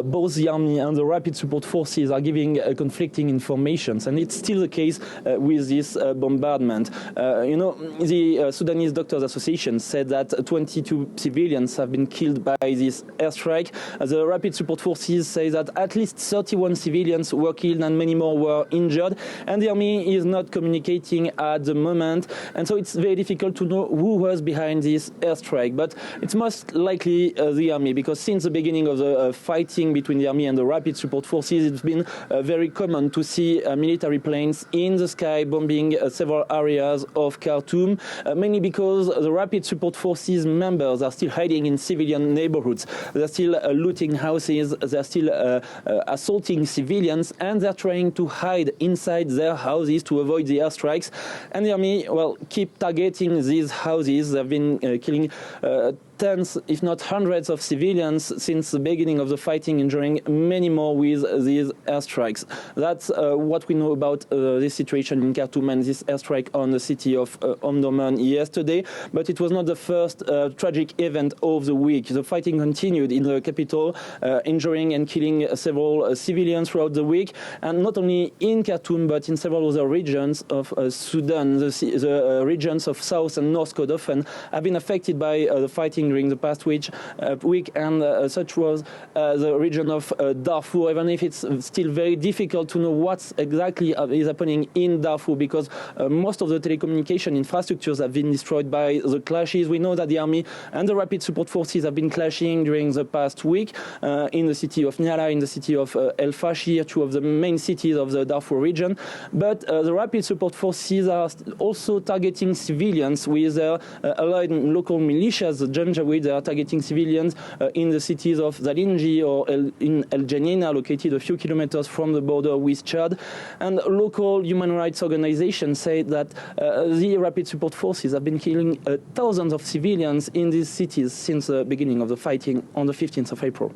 both the army and the rapid support forces are giving conflicting information, and it's still the case with this bombardment. The Sudanese Doctors Association said that 22 civilians have been killed by this airstrike. The rapid support forces say that at least 31 civilians were killed and many more were injured, and the army is not communicating at the moment, and so it's very difficult to know who was behind this airstrike. But it's most likely the army, because since the beginning of the fighting between the army and the rapid support forces, it's been very common to see military planes in the sky bombing several areas of Khartoum, mainly because the rapid support forces members are still hiding in civilian neighborhoods. They're still looting houses, they're still assaulting civilians, and they're trying to hide inside their houses to avoid the airstrikes. And the army, well, keep targeting these houses. They've been killing tens, if not hundreds, of civilians since the beginning of the fighting, injuring many more with these airstrikes. That's what we know about this situation in Khartoum and this airstrike on the city of Omdurman yesterday. But it was not the first tragic event of the week. The fighting continued in the capital, injuring and killing several civilians throughout the week, and not only in Khartoum but in several other regions of Sudan. The regions of South and North Kordofan have been affected by the fighting during the past week, and such was the region of Darfur, even if it's still very difficult to know what exactly is happening in Darfur, because most of the telecommunication infrastructures have been destroyed by the clashes. We know that the army and the rapid support forces have been clashing during the past week in the city of Nyala, in the city of El Fashir, two of the main cities of the Darfur region. But the rapid support forces are also targeting civilians with their allied local militias, the Janjaweed. They are targeting civilians in the cities of Zalinji or in El Janina, located a few kilometers from the border with Chad. And local human rights organizations say that the rapid support forces have been killing thousands of civilians in these cities since the beginning of the fighting on the 15th of April.